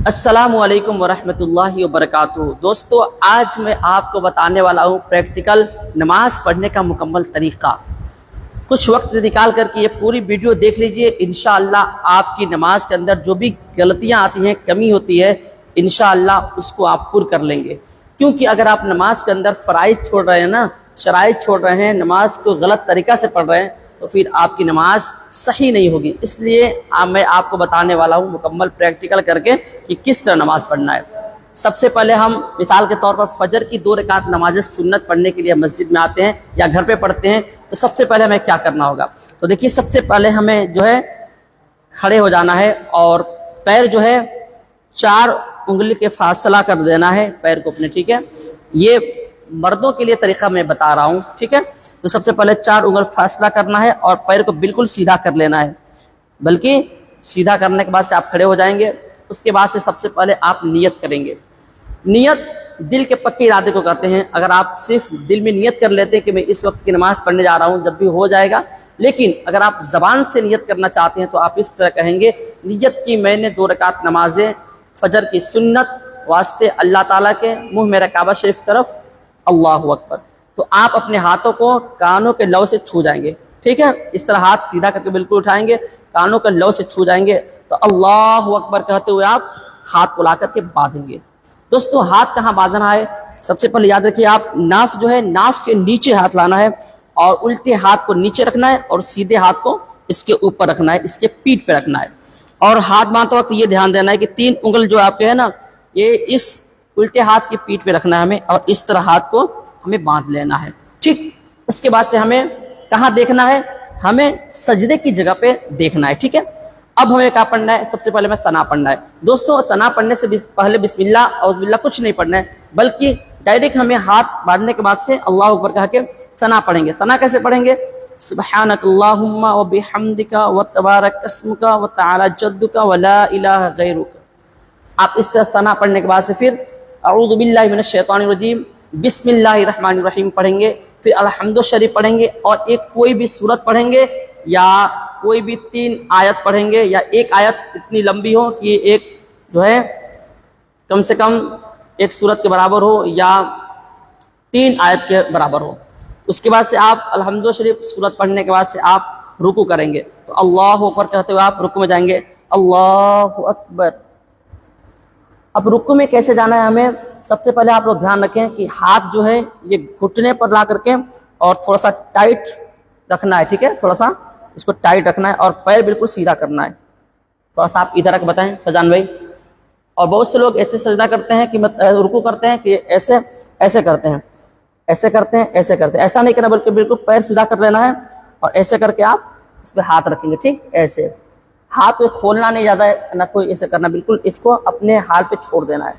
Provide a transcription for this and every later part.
السلام علیکم ورحمۃ اللہ وبرکاتہ۔ دوستو، آج میں آپ کو بتانے والا ہوں پریکٹیکل نماز پڑھنے کا مکمل طریقہ۔ کچھ وقت نکال کر کے یہ پوری ویڈیو دیکھ لیجئے، انشاءاللہ آپ کی نماز کے اندر جو بھی غلطیاں آتی ہیں، کمی ہوتی ہے، انشاءاللہ اس کو آپ پر کر لیں گے۔ کیونکہ اگر آپ نماز کے اندر فرائض چھوڑ رہے ہیں نا، شرائط چھوڑ رہے ہیں، نماز کو غلط طریقہ سے پڑھ رہے ہیں، تو پھر آپ کی نماز صحیح نہیں ہوگی۔ اس لیے میں آپ کو بتانے والا ہوں مکمل پریکٹیکل کر کے کہ کس طرح نماز پڑھنا ہے۔ سب سے پہلے ہم مثال کے طور پر فجر کی 2 رکعت نماز سنت پڑھنے کے لیے مسجد میں آتے ہیں یا گھر پہ پڑھتے ہیں، تو سب سے پہلے ہمیں کیا کرنا ہوگا؟ تو دیکھیے، سب سے پہلے ہمیں جو ہے کھڑے ہو جانا ہے اور پیر جو ہے 4 انگلی کے فاصلہ کر دینا ہے پیر کو اپنے، ٹھیک ہے؟ یہ مردوں کے لیے طریقہ میں بتا رہا ہوں، ٹھیک ہے؟ تو سب سے پہلے 4 انگل فاصلہ کرنا ہے اور پیر کو بالکل سیدھا کر لینا ہے، بلکہ سیدھا کرنے کے بعد سے آپ کھڑے ہو جائیں گے۔ اس کے بعد سے سب سے پہلے آپ نیت کریں گے۔ نیت دل کے پکے ارادے کو کہتے ہیں۔ اگر آپ صرف دل میں نیت کر لیتے ہیں کہ میں اس وقت کی نماز پڑھنے جا رہا ہوں، جب بھی ہو جائے گا، لیکن اگر آپ زبان سے نیت کرنا چاہتے ہیں تو آپ اس طرح کہیں گے، نیت کی میں نے 2 رکعت نمازیں فجر کی سنت واسطے اللہ تعالیٰ کے، منہ میرا کعبہ شریف طرف، اللہ اکبر۔ تو آپ اپنے ہاتھوں کو کانوں کے لو سے چھو جائیں گے، ٹھیک ہے؟ اس طرح ہاتھ سیدھا کر کے بالکل اٹھائیں گے، کانوں کے لو سے چھو جائیں گے، تو اللہ اکبر کہتے ہوئے آپ ہاتھ کو لا کر کے باندھیں گے۔ دوستو، ہاتھ کہاں باندھنا ہے؟ سب سے پہلے یاد رکھیے، آپ ناف جو ہے، ناف کے نیچے ہاتھ لانا ہے اور الٹے ہاتھ کو نیچے رکھنا ہے اور سیدھے ہاتھ کو اس کے اوپر رکھنا ہے، اس کے پیٹھ پہ رکھنا ہے۔ اور ہاتھ باندھتے وقت یہ دھیان دینا ہے کہ 3 انگل جو آپ کے ہے نا، یہ اس الٹے ہاتھ کی پیٹھ پہ رکھنا ہے ہمیں، اور اس طرح ہاتھ کو ہمیں باندھ لینا ہے، ٹھیک؟ اس کے بعد سے ہمیں کہاں دیکھنا ہے؟ ہمیں سجدے کی جگہ پہ دیکھنا ہے، ٹھیک ہے؟ اب ہمیں کیا پڑھنا ہے؟ سب سے پہلے ہمیں ثنا پڑھنا ہے۔ دوستو، ثنا پڑھنے سے پہلے بسم اللہ اعوذ باللہ کچھ نہیں پڑھنا ہے، بلکہ ڈائریکٹ ہمیں ہاتھ باندھنے کے بعد سے اللہ اکبر کہہ کے ثنا پڑھیں گے۔ ثنا کیسے پڑھیں گے؟ سبحانک اللہم وبحمدک وتبارک اسمک وتعالی جدک ولا الہ غیرک۔ آپ اس طرح ثنا پڑھنے کے بعد سے پھر اعوذ باللہ من الشیطان الرجیم، بسم اللہ الرحمن الرحیم پڑھیں گے، پھر الحمد شریف پڑھیں گے، اور کوئی بھی سورت پڑھیں گے یا کوئی بھی 3 آیت پڑھیں گے، یا ایک آیت اتنی لمبی ہو کہ ایک جو ہے کم سے کم 1 سورت کے برابر ہو یا 3 آیت کے برابر ہو۔ اس کے بعد سے آپ الحمد شریف سورت پڑھنے کے بعد سے آپ رکوع کریں گے، تو اللہ اکبر کہتے ہوئے آپ رکوع میں جائیں گے، اللہ اکبر۔ اب رکوع میں کیسے جانا ہے ہمیں؟ سب سے پہلے آپ لوگ دھیان رکھیں کہ ہاتھ جو ہے یہ گھٹنے پر لا کر کے اور تھوڑا سا ٹائٹ رکھنا ہے، ٹھیک ہے؟ تھوڑا سا اس کو ٹائٹ رکھنا ہے اور پیر بالکل سیدھا کرنا ہے۔ تھوڑا سا آپ ادھر رکھ بتائیں فیضان بھائی۔ اور بہت سے لوگ ایسے سجدہ کرتے ہیں کہ رکوع کرتے ہیں کہ ایسے کرتے ہیں، ایسے کرتے ہیں، ایسے کرتے ہیں۔ ایسا نہیں کرنا، بلکہ بالکل پیر سیدھا کر لینا ہے اور ایسے کر کے آپ اس پہ ہاتھ رکھیں گے، ٹھیک؟ ایسے ہاتھ کو کھولنا نہیں زیادہ ہے، نہ کوئی ایسے کرنا، بالکل اس کو اپنے حال پہ چھوڑ دینا ہے،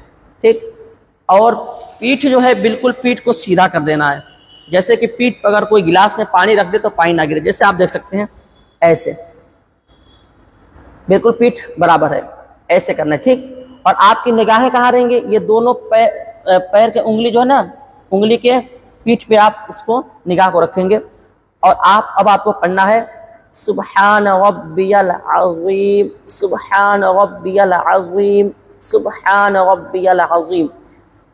ٹھیک؟ اور پیٹھ جو ہے بالکل پیٹھ کو سیدھا کر دینا ہے، جیسے کہ پیٹھ پر اگر کوئی گلاس میں پانی رکھ دے تو پانی نہ گرے، جیسے آپ دیکھ سکتے ہیں، ایسے بالکل پیٹھ برابر ہے، ایسے کرنا ہے، ٹھیک؟ اور آپ کی نگاہیں کہاں رہیں گے؟ یہ دونوں پیر کے انگلی جو ہے نا، انگلی کے پیٹھ پہ آپ اس کو نگاہ کو رکھیں گے، اور اب آپ کو پڑھنا ہے سبحان ربی العظیم، سبحان ربی العظیم، سبحان ربی العظیم،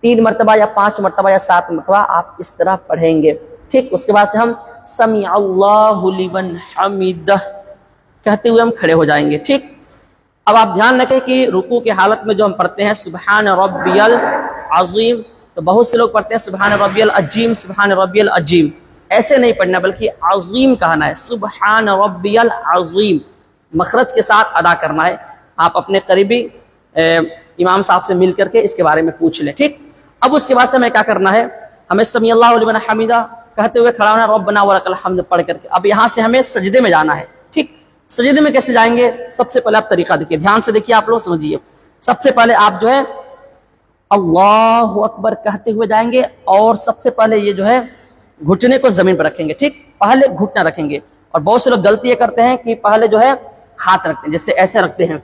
3 مرتبہ یا 5 مرتبہ یا 7 مرتبہ آپ اس طرح پڑھیں گے، ٹھیک؟ اس کے بعد سے ہم سمیع اللہ لمن حمدہ کہتے ہوئے ہم کھڑے ہو جائیں گے، ٹھیک؟ اب آپ دھیان رکھیں کہ رکوع کی حالت میں جو ہم پڑھتے ہیں سبحان ربی العظیم، تو بہت سے لوگ پڑھتے ہیں سبحان ربی العظیم، سبحان ربی العظیم، ایسے نہیں پڑھنا، بلکہ عظیم کہنا ہے، سبحان ربی العظیم، مخرج کے ساتھ ادا کرنا ہے۔ آپ اپنے قریبی امام صاحب سے مل کر کے اس کے بارے میں پوچھ لیں، ٹھیک؟ اب اس کے بعد سے ہمیں کیا کرنا ہے؟ ہمیں سمیع اللہ لمن حمدہ کہتے ہوئے کھڑا ہونا، ربنا ولک الحمد پڑھ کر کے اب یہاں سے ہمیں سجدے میں جانا ہے، ٹھیک؟ سجدے میں کیسے جائیں گے؟ سب سے پہلے آپ طریقہ دیکھیے، دھیان سے دیکھیے، آپ لوگ سمجھیے۔ سب سے پہلے آپ جو ہے اللہ اکبر کہتے ہوئے جائیں گے، اور سب سے پہلے یہ جو ہے گھٹنے کو زمین پر رکھیں گے، ٹھیک؟ پہلے گھٹنا رکھیں گے، اور بہت سے لوگ غلطی یہ کرتے ہیں کہ پہلے جو ہے ہاتھ رکھتے ہیں، جیسے ایسے رکھتے ہیں،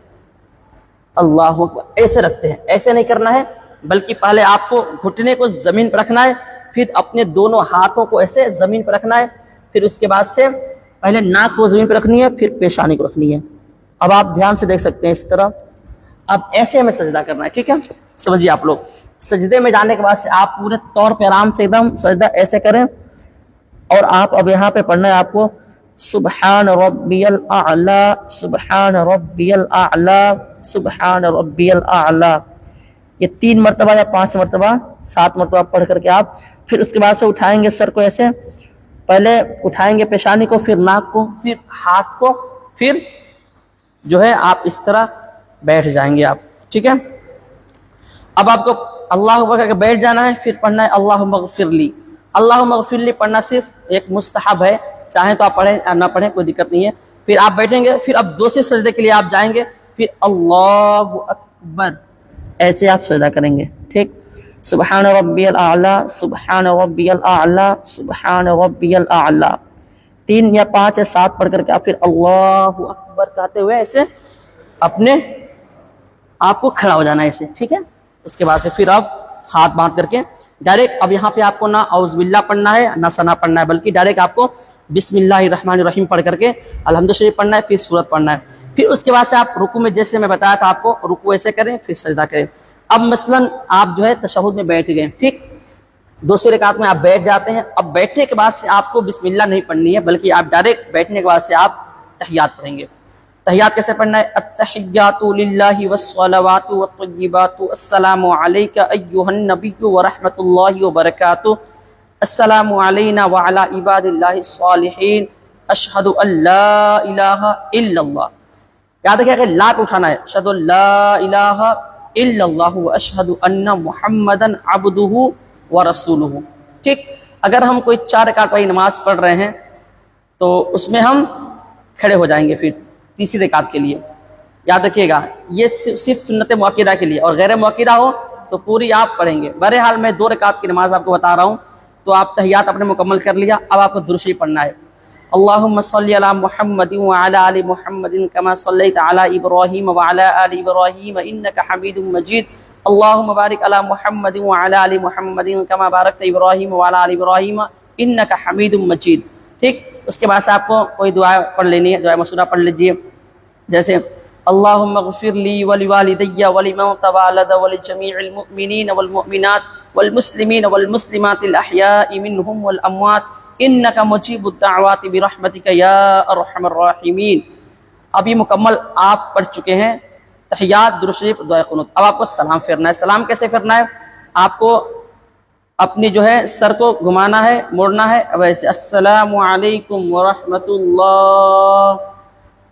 اللہ اکبر ایسے رکھتے ہیں، ایسے نہیں کرنا ہے، بلکہ پہلے آپ کو گھٹنے کو زمین پر رکھنا ہے، پھر اپنے دونوں ہاتھوں کو ایسے زمین پر رکھنا ہے، پھر اس کے بعد سے پہلے ناک کو زمین پہ رکھنی ہے، پھر پیشانی کو رکھنی ہے۔ اب آپ دھیان سے دیکھ سکتے ہیں اس طرح اب ایسے ہمیں سجدہ کرنا ہے، ٹھیک ہے؟ سمجھیے آپ لوگ، سجدے میں جانے کے بعد سے آپ پورے طور پہ آرام سے ایک دم سجدہ ایسے کریں، اور آپ اب یہاں پہ پڑھنا ہے آپ کو سبحان ربی الاعلی، سبحان ربی الاعلی، سبحان ربی الاعلی، یہ 3 مرتبہ یا 5 مرتبہ 7 مرتبہ پڑھ کر کے آپ پھر اس کے بعد سے اٹھائیں گے سر کو ایسے، پہلے اٹھائیں گے پیشانی کو، پھر ناک کو، پھر ہاتھ کو، پھر جو ہے آپ اس طرح بیٹھ جائیں گے آپ، ٹھیک ہے؟ اب آپ کو اللہ اکبر کر کے بیٹھ جانا ہے، پھر پڑھنا ہے اللہم اغفر لی۔ اللہم اغفر لی پڑھنا صرف ایک مستحب ہے، چاہیں تو آپ پڑھیں یا نہ پڑھیں کوئی دقت نہیں ہے۔ پھر آپ بیٹھیں گے، پھر اب دوسرے سجدے کے لیے آپ جائیں گے، پھر اللہ اکبر ایسے آپ سجدہ کریں گے، ٹھیک؟ سبحان ربی الاعلی، سبحان ربی الاعلی، سبحان ربی الاعلی، 3 یا 5 یا 7 پڑھ کر کے آپ پھر اللہ اکبر کہتے ہوئے ایسے اپنے آپ کو کھڑا ہو جانا ہے ایسے، ٹھیک ہے؟ اس کے بعد سے پھر آپ ہاتھ باندھ کر کے ڈائریکٹ اب یہاں پہ آپ کو نہ اعوذ باللہ پڑھنا ہے نہ ثنا پڑھنا ہے، بلکہ ڈائریکٹ آپ کو بسم اللہ الرحمن الرحیم پڑھ کر کے الحمد شریف پڑھنا ہے، پھر سورت پڑھنا ہے۔ پھر اس کے بعد سے آپ رکوع میں جیسے میں بتایا تھا آپ کو، رکوع ایسے کریں پھر سجدہ کریں۔ اب مثلاً آپ جو ہے تشہد میں بیٹھ گئے، ٹھیک؟ دوسری رکعت میں آپ بیٹھ جاتے ہیں، اب بیٹھنے کے بعد سے آپ کو بسم اللہ نہیں پڑھنی ہے، بلکہ آپ ڈائریکٹ بیٹھنے کے بعد سے آپ تحیات پڑھیں گے۔ تحیات کیسے پڑھنا ہے؟ التحیات للہ والصلوات والطیبات، السلام علیک ایھا النبی ورحمۃ اللہ وبرکاتہ، السلام علینا وعلی عباد اللہ الصالحین، اشہد ان لا الہ الا اللہ۔ یاد رکھیے کہ لا پہ اٹھانا ہے، اشہد ان لا الہ الا اللہ واشہد ان محمدا عبدہ ورسولہ، ٹھیک؟ اگر ہم کوئی 4 رکعت والی نماز پڑھ رہے ہیں تو اس میں ہم کھڑے ہو جائیں گے پھر تیسری رکعت کے لیے، یاد رکھیے گا یہ صرف سنت مؤکدہ کے لیے، اور غیر مؤکدہ ہو تو پوری آپ پڑھیں گے۔ بہرحال میں 2 رکعت کی نماز آپ کو بتا رہا ہوں، تو آپ تحیات اپنے مکمل کر لیا، اب آپ کو درود شریف پڑھنا ہے۔ اللہم صلی علی محمد وعلی آل محمد کما صلیت علی ابراہیم وعلی آل ابراہیم انک حمید مجید، اللہم بارک علی محمد وعلی آل محمد کما بارکت ابراہیم وعلی آل ابراہیم انک حمید مجید، ٹھیک؟ اس کے بعد سے آپ کو کوئی دعا پڑھ لینی ہے، دعا مسورہ پڑھ لیجئے، جیسے اللہم اغفر لی ولوالدی ولمن تولد ولجمیع المؤمنین والمؤمنات والمسلمین والمسلمات الاحیاء منہم والاموات انک مجیب الدعوات برحمتک یا ارحم الراحمین۔ اب یہ مکمل آپ پڑھ چکے ہیں تحیات، درود شریف، دعا قنوت۔ اب آپ کو سلام پھیرنا ہے۔ سلام کیسے پھیرنا ہے؟ آپ کو اپنی جو ہے سر کو گھمانا ہے، موڑنا ہے، اب ایسے السلام علیکم ورحمۃ اللہ۔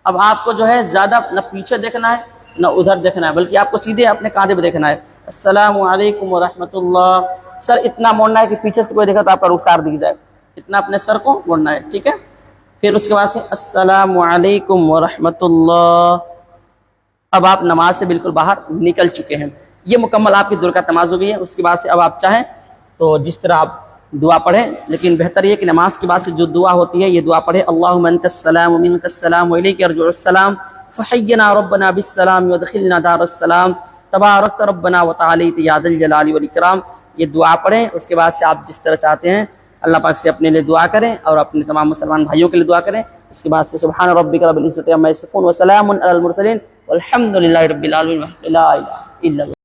اب آپ کو جو ہے زیادہ نہ پیچھے دیکھنا ہے نہ ادھر دیکھنا ہے، بلکہ آپ کو سیدھے اپنے کاندھے پہ دیکھنا ہے، السلام علیکم ورحمۃ اللہ۔ سر اتنا موڑنا ہے کہ پیچھے سے کوئی دیکھا تو آپ کا رخسار دکھ جائے، اتنا اپنے سر کو موڑنا ہے، ٹھیک ہے؟ پھر اس کے بعد سے السلام علیکم ورحمۃ اللہ۔ اب آپ نماز سے بالکل باہر نکل چکے ہیں، یہ مکمل آپ کی 2 رکعت نماز ہو گئی ہے۔ اس کے بعد سے اب آپ چاہیں تو جس طرح آپ دعا پڑھیں، لیکن بہتر یہ کہ نماز کے بعد سے جو دعا ہوتی ہے یہ دعا پڑھیں، اللہم انت السلام ومنک السلام والیک یرجع السلام فحینا ربنا بالسلام وادخلنا دار السلام تبارکت ربنا وتعالیت یا ذا الجلال والاکرام۔ یہ دعا پڑھیں، اس کے بعد سے آپ جس طرح چاہتے ہیں اللہ پاک سے اپنے لیے دعا کریں اور اپنے تمام مسلمان بھائیوں کے لیے دعا کریں۔ اس کے بعد سے سبحان ربک رب العزۃ عما یصفون وسلام علی المرسلین والحمد للہ رب العالمین لا الہ الا اللہ۔